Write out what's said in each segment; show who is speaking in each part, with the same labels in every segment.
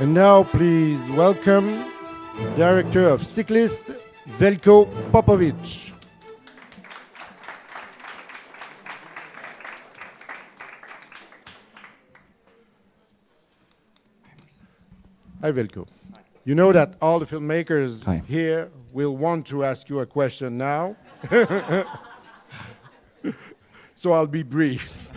Speaker 1: And now please welcome Director of Biciklisti, Veljko Popovic. Hi Veljko. You know that all the filmmakers here will want to ask you a question now. So I'll be brief.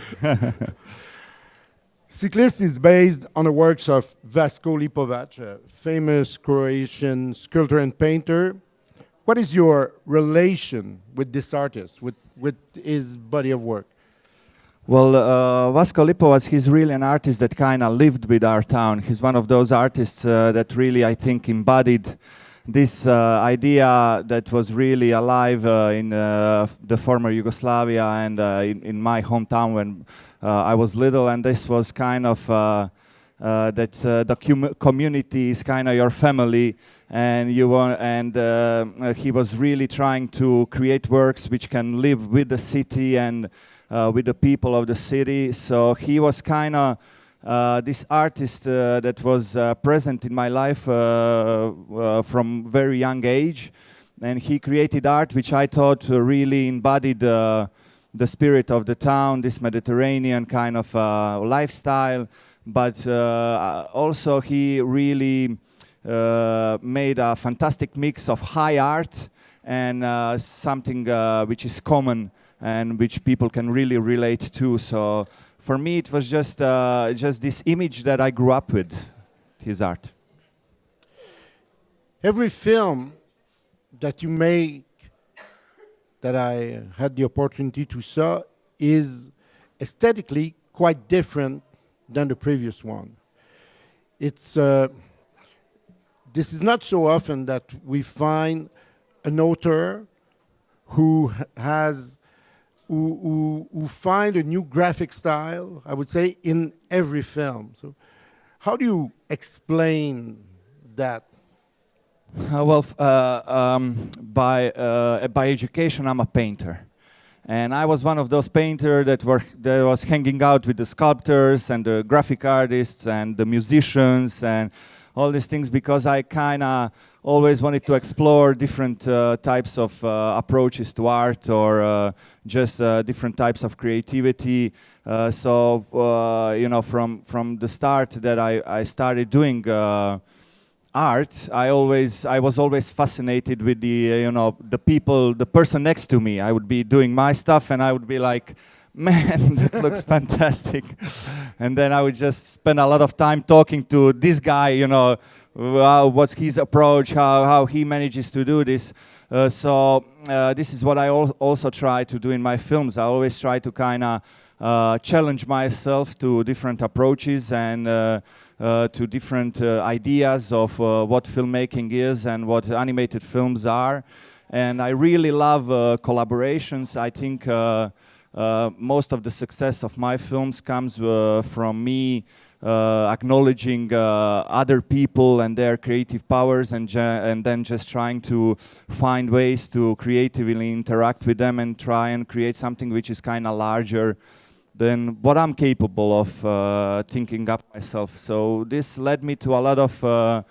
Speaker 1: Biciklisti is based on the works of Veljko Popovic, a famous Croatian sculptor and painter. What is your relation with this artist, with his body of work?
Speaker 2: Well, Veljko Popovic, he's really an artist that kind of lived with our town. He's one of those artists that really, I think, embodied this idea that was really alive in the former Yugoslavia and in my hometown when I was little, and this was kind of that the community is kind of your family, and he was really trying to create works which can live with the city and with the people of the city. So he was kind of this artist that was present in my life from very young age, and he created art which I thought really embodied the spirit of the town, this Mediterranean kind of lifestyle, but also he really made a fantastic mix of high art and something which is common and which people can really relate to. So for me it was just this image that I grew up with, his art.
Speaker 1: Every film that you make, that I had the opportunity to saw, is aesthetically quite different than the previous one. It's this is not so often that we find an author who find a new graphic style, I would say, in every film. So how do you explain that?
Speaker 2: By education, I'm a painter, and I was one of those painters that was hanging out with the sculptors and the graphic artists and the musicians and all these things, because I kind of always wanted to explore different types of approaches to art, or just different types of creativity. You know, from the start that I started doing art, I was always fascinated with the the people, the person next to me. I would be doing my stuff and I would be like, man, that looks fantastic. And then I would just spend a lot of time talking to this guy, you know, what's his approach, how he manages to do this. This is what I also try to do in my films. I always try to kind of challenge myself to different approaches and to different ideas of what filmmaking is and what animated films are. And I really love collaborations. I think most of the success of my films comes from me acknowledging other people and their creative powers, and then just trying to find ways to creatively interact with them and try and create something which is kind of larger than what I'm capable of thinking up myself. So this led me to a lot of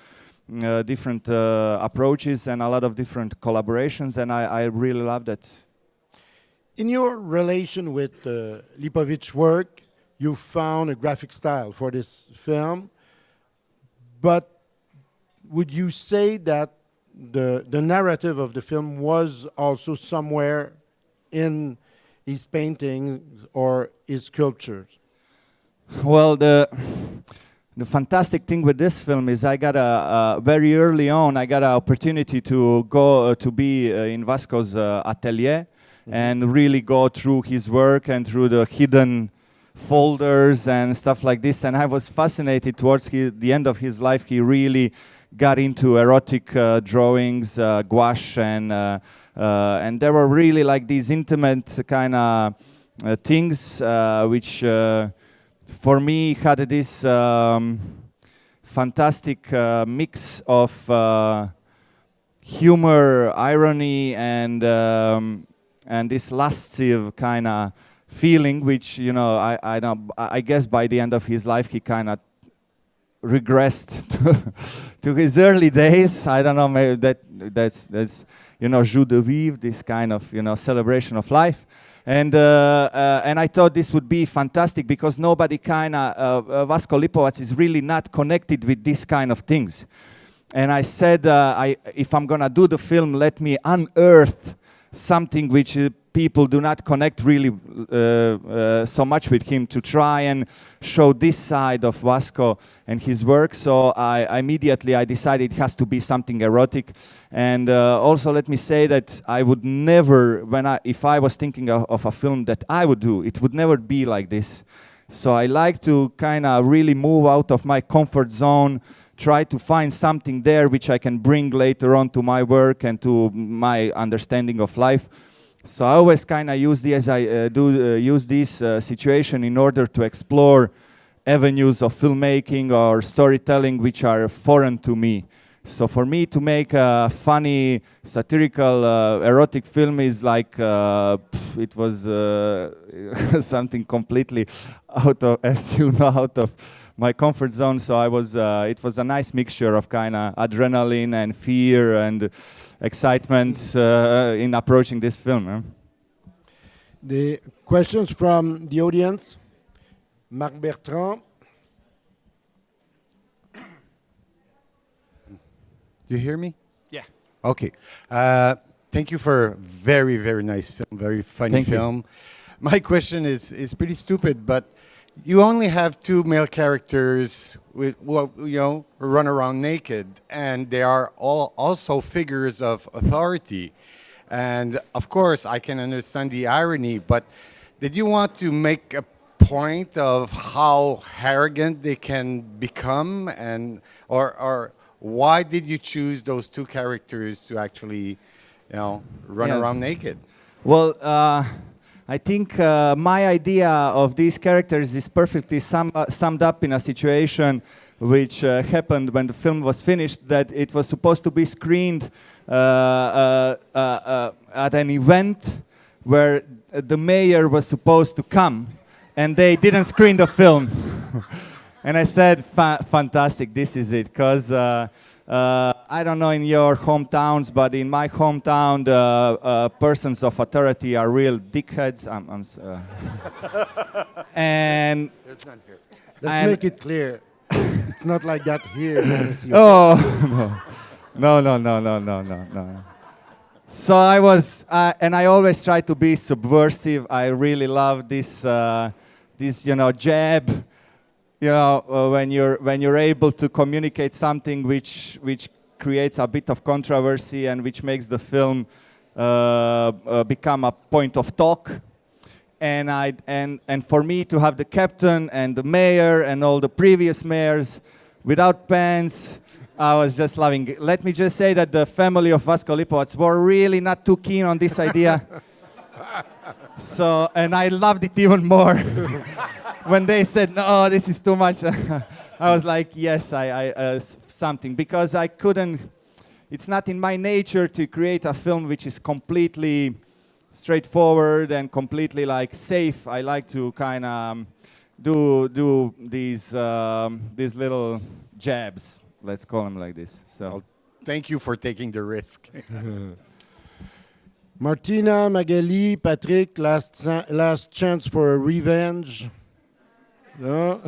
Speaker 2: different approaches and a lot of different collaborations, and I really love that.
Speaker 1: In your relation with Lipovic's work, you found a graphic style for this film, but would you say that the narrative of the film was also somewhere in his paintings or his sculptures?
Speaker 2: Well, the fantastic thing with this film is I got very early on, I got an opportunity to go to be in Veljko's atelier, and really go through his work and through the hidden folders and stuff like this. And I was fascinated towards the end of his life. He really got into erotic drawings, gouache, and there were really like these intimate kind of things which for me had this fantastic mix of humor, irony, and this lascive kind of feeling, which, you know, I guess by the end of his life he kind of regressed to his early days. I don't know, maybe that's joie de vivre, this kind of celebration of life. And I thought this would be fantastic because nobody Veljko Lipovac is really not connected with this kind of things. And I said, if I'm gonna do the film, let me unearth something which people do not connect really so much with him, to try and show this side of Veljko and his work. So I immediately decided it has to be something erotic. And also let me say that I would never, if I was thinking of a film that I would do, it would never be like this. So I like to kind of really move out of my comfort zone, try to find something there which I can bring later on to my work and to my understanding of life. So I always kind of use this situation in order to explore avenues of filmmaking or storytelling which are foreign to me. So for me to make a funny, satirical, erotic film is like, it was something completely out of, as you know, out of my comfort zone. So it was a nice mixture of kind of adrenaline and fear and excitement in approaching this film.
Speaker 1: The questions from the audience. Marc Bertrand.
Speaker 3: You hear me?
Speaker 2: Yeah.
Speaker 3: Okay. Thank you for a very, very nice film, very funny
Speaker 2: Thank you.
Speaker 3: film. My question is pretty stupid, but you only have two male characters with, who run around naked, and they are all also figures of authority. And of course, I can understand the irony, but did you want to make a point of how arrogant they can become, and or why did you choose those two characters to actually, run around naked?
Speaker 2: Well, I think my idea of these characters is perfectly summed up in a situation which happened when the film was finished, that it was supposed to be screened at an event where the mayor was supposed to come, and they didn't screen the film. And I said, fantastic, this is it, because I don't know in your hometowns, but in my hometown, the persons of authority are real dickheads. And
Speaker 1: It's not here. Let's make it clear. It's not like that here.
Speaker 2: oh no. So I was, and I always try to be subversive. I really love this, jab. When you're able to communicate something which creates a bit of controversy and which makes the film become a point of talk. And for me to have the captain and the mayor and all the previous mayors without pants, I was just loving it. Let me just say that the family of Veljko Lipovac were really not too keen on this idea. So, and I loved it even more. When they said, no, this is too much, I was like, yes, something. Because I couldn't, it's not in my nature to create a film which is completely straightforward and completely like safe. I like to kind of do these little jabs, let's call them like this. So,
Speaker 3: Well, thank you for taking the risk.
Speaker 1: Martina, Magali, Patrick, last chance for a revenge. No?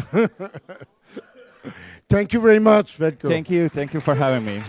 Speaker 1: Thank you very much, Veljko.
Speaker 2: thank you for having me.